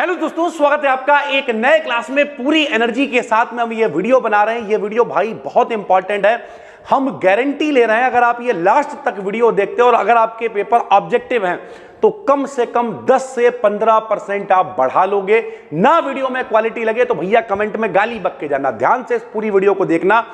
Hello दोस्तों, स्वागत है आपका एक नए क्लास में। पूरी एनर्जी के साथ में हम ये वीडियो बना रहे हैं। ये वीडियो भाई बहुत इंपॉर्टेंट है। हम गारंटी ले रहे हैं, अगर आप ये लास्ट तक वीडियो देखते हो और अगर आपके पेपर ऑब्जेक्टिव हैं तो कम से कम 10 से 15% आप बढ़ा लोगे। ना वीडियो में क्वालिटी लगे तो भैया कमेंट में गाली बक के जाना। ध्यान से इस पूरी वीडियो को देखना।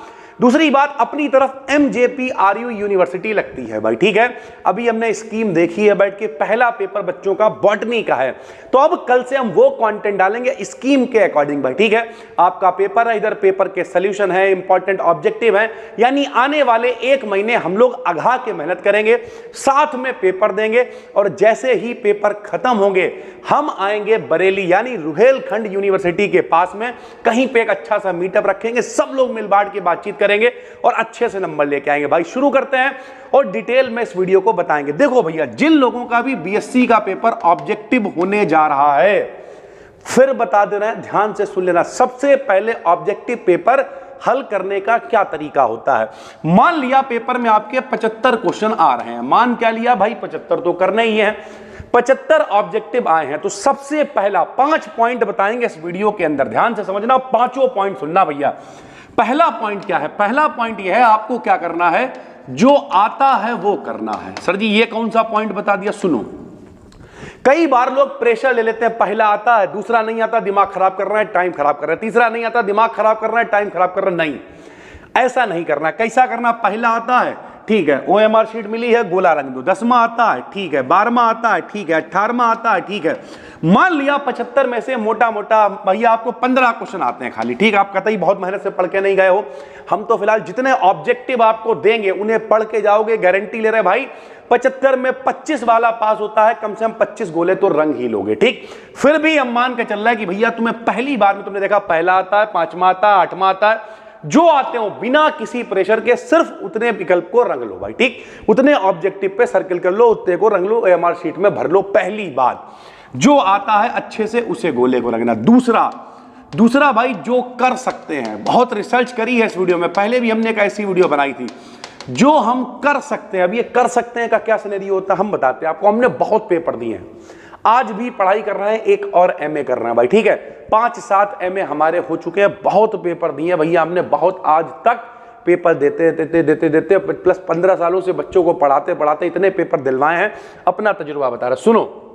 दूसरी बात, अपनी तरफ MJPRU यूनिवर्सिटी लगती है भाई, ठीक है। अभी हमने स्कीम देखी है बैठ के। पहला पेपर बच्चों का बॉटनी का है, तो अब कल से हम वो कंटेंट डालेंगे स्कीम के अकॉर्डिंग भाई, ठीक है। आपका पेपर है, इधर पेपर के सॉल्यूशन है, इंपॉर्टेंट ऑब्जेक्टिव है, यानी आने वाले 1 महीने हम लोग अघा के मेहनत करेंगे, साथ में पेपर देंगे। और जैसे ही पेपर खत्म होंगे हम आएंगे बरेली यानी रुहेलखंड यूनिवर्सिटी के पास में, कहीं पे एक अच्छा सा मीटअप रखेंगे, सब लोग मिल बांट के बातचीत करेंगे और अच्छे से नंबर लेके आएंगे भाई। शुरू करते हैं और डिटेल में इस वीडियो को बताएंगे। देखो भैया, जिन लोगों का भी BSc का पेपर ऑब्जेक्टिव होने जा रहा है, फिर बता दे रहे हैं, ध्यान से सुन लेना। सबसे पहले ऑब्जेक्टिव पेपर हल करने का क्या तरीका होता है। मान लिया पेपर में आपके 75 क्वेश्चन आ रहे हैं। मान क्या लिया भाई, 75 तो करने ही है। 75 ऑब्जेक्टिव आए हैं, तो सबसे पहला 5 पॉइंट बताएंगे इस वीडियो के अंदर। ध्यान से समझना, पांचों पॉइंट सुनना भैया। पहला पॉइंट क्या है? पहला पॉइंट यह है, आपको क्या करना है, जो आता है वो करना है। सर जी ये कौन सा पॉइंट बता दिया? सुनो, कई बार लोग प्रेशर ले लेते हैं, पहला आता है, दूसरा नहीं आता, दिमाग खराब कर रहा है, टाइम खराब कर रहा है, तीसरा नहीं आता, दिमाग खराब कर रहा है, टाइम खराब कर रहा है। नहीं, ऐसा नहीं करना। कैसा करना? पहला आता है, ठीक है, OMR शीट मिली है, गोला रंग दो। 10वां आता है, ठीक है, 12वां आता है, ठीक है, 18वां आता है, ठीक है। मान लिया 75 में से मोटा मोटा भैया आपको 15 क्वेश्चन आते हैं खाली, ठीक है। आप कतई बहुत मेहनत से पढ़ के नहीं गए हो। हम तो फिलहाल जितने ऑब्जेक्टिव आपको देंगे उन्हें पढ़ के जाओगे, गारंटी ले रहे भाई। 75 में 25 वाला पास होता है, कम से कम 25 गोले तो रंग ही लोगे, ठीक। फिर भी हम मान के चल रहे हैं कि भैया तुम्हें पहली बार में तुमने देखा पहला आता है, 5वां आता है, 8वां आता है, जो आते हो बिना किसी प्रेशर के सिर्फ उतने विकल्प को रंग लो भाई, ठीक। उतने ऑब्जेक्टिव पे सर्किल कर लो, उतने को रंग लो, OMR शीट में भर लो। पहली बात, जो आता है अच्छे से उसे गोले को रंगना। दूसरा भाई, जो कर सकते हैं, बहुत रिसर्च करी है इस वीडियो में, पहले भी हमने एक ऐसी वीडियो बनाई थी, जो हम कर सकते हैं। अब ये कर सकते हैं का क्या सिनेरियो होता है हम बताते हैं आपको। हमने बहुत पेपर दिए हैं, आज भी पढ़ाई कर रहे हैं, एक और MA कर रहे हैं भाई, ठीक है। 5-7 MA हमारे हो चुके हैं, बहुत पेपर दिए भैया हमने, बहुत आज तक पेपर देते प्लस 15 सालों से बच्चों को पढ़ाते पढ़ाते इतने पेपर दिलवाए हैं। अपना तजुर्बा बता रहा। सुनो,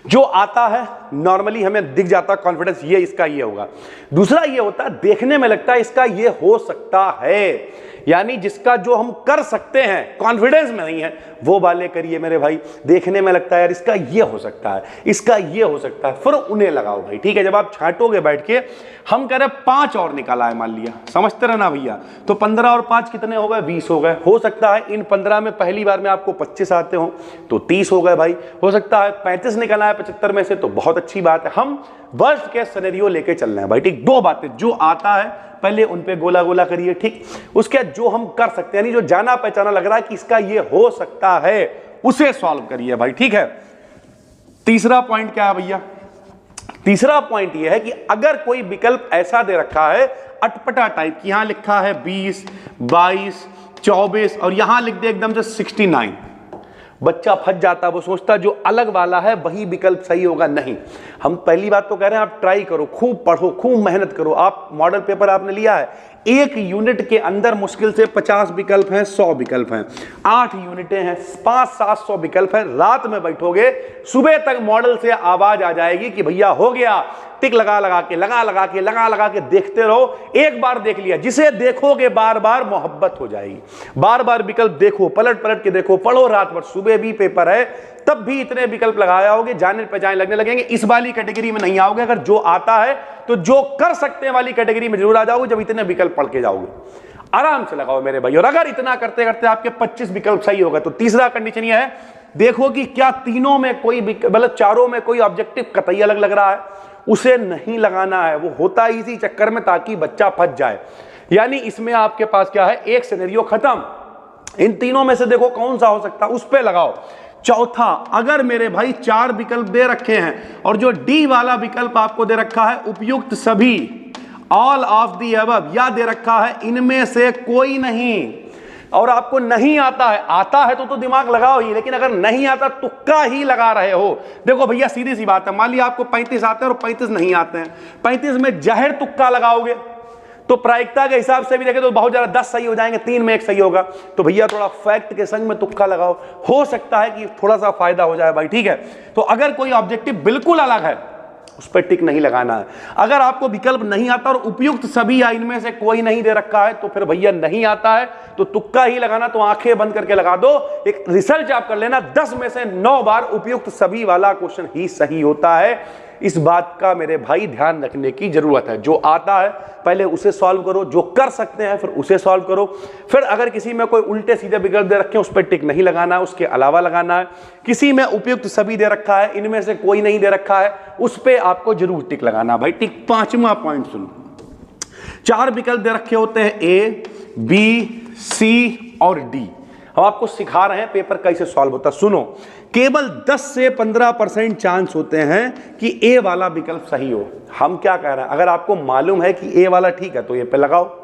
जो आता है नॉर्मली हमें दिख जाता है कॉन्फिडेंस, ये इसका ये होगा। दूसरा ये होता है, देखने में लगता है इसका ये हो सकता है, यानी जिसका जो हम कर सकते हैं कॉन्फिडेंस में नहीं है वो वाले करिए मेरे भाई। देखने में लगता है यार इसका ये हो सकता है, इसका ये हो सकता है, फिर उन्हें लगाओ भाई, ठीक है। जब आप छांटोगे बैठ के, हम कह रहे 5 और निकाला है मान लिया, समझते रहना भैया, तो 15 और 5 कितने हो गए? 20 हो गए। हो सकता है इन 15 में पहली बार में आपको 25 आते हो तो 30 हो गए भाई। हो सकता है 35 निकला है 75 में से, तो बहुत अच्छी बात है। हम वर्स्ट केस सिनेरियो लेके चल रहे हैं भाई, ठीक। 2 बातें, जो आता है पहले उन पे गोला गोला करिए, ठीक। उसके जो हम कर सकते हैं, यानी जो जाना पहचाना लग रहा है कि इसका ये हो सकता है, उसे सॉल्व करिए भाई, ठीक है। तीसरा पॉइंट क्या है भैया? तीसरा पॉइंट ये है कि अगर कोई विकल्प ऐसा दे रखा है अटपटा टाइप की, यहां लिखा है 20, 22, 24 और यहां लिख दे एकदम से 69, बच्चा फंस जाता। वो सोचता जो अलग वाला है वही विकल्प सही होगा। नहीं, हम पहली बात तो कह रहे हैं आप ट्राई करो, खूब पढ़ो, खूब मेहनत करो। आप मॉडल पेपर आपने लिया है, 1 यूनिट के अंदर मुश्किल से 50 विकल्प हैं, 100 विकल्प हैं, 8 यूनिटें हैं, 500-700 विकल्प हैं। रात में बैठोगे, सुबह तक मॉडल से आवाज आ जाएगी कि भैया हो गया। टिक लगा लगा के देखते रहो। एक बार देख लिया, जिसे देखोगे बार बार मोहब्बत हो जाएगी। बार बार विकल्प देखो, पलट पलट के देखो, पढ़ो रात भर। सुबह भी पेपर है तब भी इतने विकल्प लगाए आओगे, जाने पहचाने लगने लगेंगे। इस वाली कैटेगरी में नहीं आओगे। अगर जो आता है तो जो कर सकते हैं वाली कैटेगरी में जरूर आ जाओगे, जब इतने विकल्प पढ़ के जाओगे। आराम से लगाओ मेरे भाई। और अगर इतना करते करते आपके 25 विकल्प सही होगा, तो तीसरा कंडीशन यह है, देखो कि क्या तीनों में कोई, मतलब चारों में कोई ऑब्जेक्टिव कतई अलग लग रहा है, उसे नहीं लगाना है। वो होता ही इसी चक्कर में ताकि बच्चा फंस जाए। यानी इसमें आपके पास क्या है, एक सिनेरियो खत्म। इन तीनों में से देखो कौन सा हो सकता है, उस पे लगाओ। चौथा, अगर मेरे भाई 4 विकल्प दे रखे हैं और जो D वाला विकल्प आपको दे रखा है उपयुक्त सभी, ऑल ऑफ दी अबव, या दे रखा है इनमें से कोई नहीं, और आपको नहीं आता है तो दिमाग लगाओ ही, लेकिन अगर नहीं आता तुक्का ही लगा रहे हो। देखो भैया सीधी सी बात है, मान लिया आपको 35 आते हैं और 35 नहीं आते हैं, 35 में जहर तुक्का लगाओगे तो प्रायिकता के हिसाब से भी देखें तो बहुत ज्यादा 10 सही हो जाएंगे, 3 में 1 सही होगा। तो भैया थोड़ा फैक्ट के संग में तुक्का लगाओ, हो सकता है कि थोड़ा सा फायदा हो जाए भाई, ठीक है। तो अगर कोई ऑब्जेक्टिव बिल्कुल अलग है उस पर टिक नहीं लगाना है। अगर आपको विकल्प नहीं आता और उपयुक्त सभी या इनमें से कोई नहीं दे रखा है तो फिर भैया नहीं आता है तो तुक्का ही लगाना, तो आंखें बंद करके लगा दो। एक रिसर्च आप कर लेना, 10 में से 9 बार उपयुक्त सभी वाला क्वेश्चन ही सही होता है। इस बात का मेरे भाई ध्यान रखने की जरूरत है। जो आता है पहले उसे सॉल्व करो, जो कर सकते हैं फिर उसे सॉल्व करो। फिर अगर किसी में कोई उल्टे सीधे विकल्प दे रखे हैं उस पर टिक नहीं लगाना है, उसके अलावा लगाना है। किसी में उपयुक्त सभी दे रखा है, इनमें से कोई नहीं दे रखा है, उस पर आपको जरूर टिक लगाना भाई, टिक। 5वां पॉइंट सुनो, 4 विकल्प दे रखे होते हैं, ए, बी, सी और डी। हम आपको सिखा रहे हैं पेपर कैसे सॉल्व होता है। सुनो, केवल 10 से 15% चांस होते हैं कि ए वाला विकल्प सही हो। हम क्या कह रहे हैं, अगर आपको मालूम है कि ए वाला ठीक है तो ये पे लगाओ,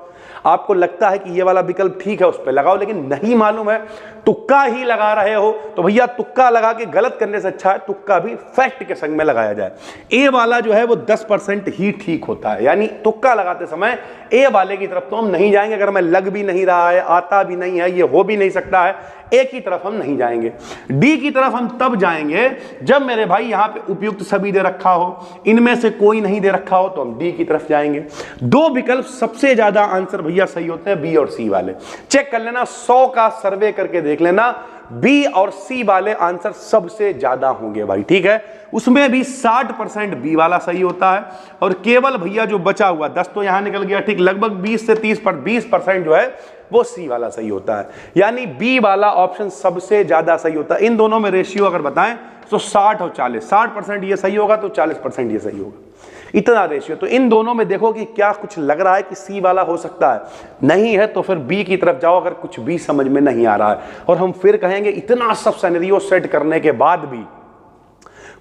आपको लगता है कि ये वाला विकल्प ठीक है उस पे लगाओ, लेकिन नहीं मालूम है, तुक्का ही लगा रहे हो तो भैया तुक्का लगा के गलत करने से अच्छा है तुक्का भी फैक्ट के संग में लगाया जाए। ए वाला जो है वो 10% ही ठीक होता है, यानी तुक्का लगाते समय ए वाले की तरफ तो हम नहीं जाएंगे। अगर मैं लग भी नहीं रहा है, आता भी नहीं है, ये हो भी नहीं सकता है, ए की तरफ हम नहीं जाएंगे। डी की तरफ हम तब जाएंगे जब मेरे भाई यहां पे उपयुक्त सभी दे रखा हो, इनमें से कोई नहीं दे रखा हो तो हम डी की तरफ जाएंगे। 2 विकल्प सबसे ज्यादा आंसर भैया सही होते हैं, बी और सी वाले। चेक कर लेना, 100 का सर्वे करके देख लेना, बी और सी वाले आंसर सबसे ज्यादा होंगे भाई, ठीक है। उसमें भी 60% बी वाला सही होता है और केवल भैया जो बचा हुआ 10 तो यहां निकल गया, ठीक, लगभग 20 से 20% जो है वो सी वाला सही होता है, यानी बी वाला ऑप्शन सबसे ज्यादा सही होता है। इन दोनों में रेशियो अगर बताएं तो 60 और 40, 60% ये सही होगा तो 40% ये सही होगा, इतना रेशियो। तो इन दोनों में देखो कि क्या कुछ लग रहा है कि सी वाला हो सकता है, नहीं है तो फिर बी की तरफ जाओ अगर कुछ भी समझ में नहीं आ रहा है। और हम फिर कहेंगे इतना सब सिनेरियो सेट करने के बाद भी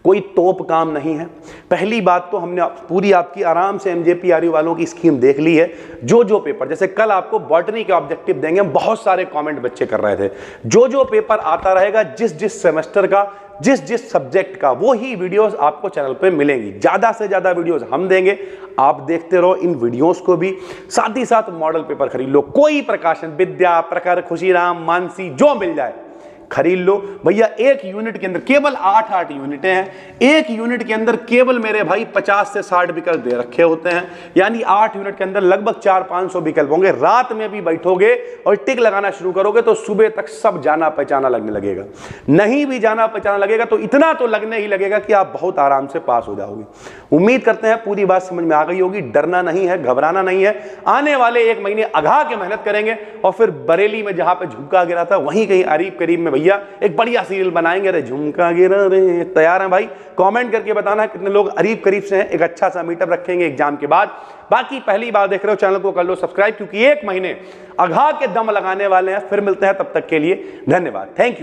कोई तोप काम नहीं है। पहली बात तो हमने पूरी आपकी आराम से एमजेपीआरयू वालों की स्कीम देख ली है। जो पेपर, जैसे कल आपको बॉटनी के ऑब्जेक्टिव देंगे, बहुत सारे कमेंट बच्चे कर रहे थे, जो पेपर आता रहेगा जिस सेमेस्टर का, जिस सब्जेक्ट का, वो ही वीडियोस आपको चैनल पे मिलेंगी। ज्यादा से ज्यादा वीडियोस हम देंगे, आप देखते रहो इन वीडियोस को भी। साथ ही साथ मॉडल पेपर खरीद लो, कोई प्रकाशन, विद्या, प्रखर, खुशीराम, मानसी, जो मिल जाए खरीद लो भैया। एक यूनिट के अंदर केवल 8 यूनिटें हैं, एक यूनिट के अंदर केवल मेरे भाई 50 से 60 विकल्प दे रखे होते हैं, यानी 8 यूनिट के अंदर लगभग 400-500 विकल्प होंगे। रात में भी बैठोगे और टिक लगाना शुरू करोगे तो सुबह तक सब जाना पहचाना लगने लगेगा। नहीं भी जाना पहचाना लगेगा तो इतना तो लगने ही लगेगा कि आप बहुत आराम से पास हो जाओगे। उम्मीद करते हैं पूरी बात समझ में आ गई होगी। डरना नहीं है, घबराना नहीं है। आने वाले 1 महीने अघा के मेहनत करेंगे और फिर बरेली में जहां पे झुमका गिरा था वहीं कहीं अरीब करीब में भैया एक बढ़िया सीरियल बनाएंगे, रे झुमका गिरा रे। तैयार हैं भाई? कमेंट करके बताना कितने लोग अरीब करीब से हैं। एक अच्छा सा मीटअप रखेंगे एग्जाम के बाद। बाकी पहली बार देख रहे हो चैनल को कर लो सब्सक्राइब, क्योंकि 1 महीने अघा के दम लगाने वाले हैं। फिर मिलते हैं, तब तक के लिए धन्यवाद, थैंक यू।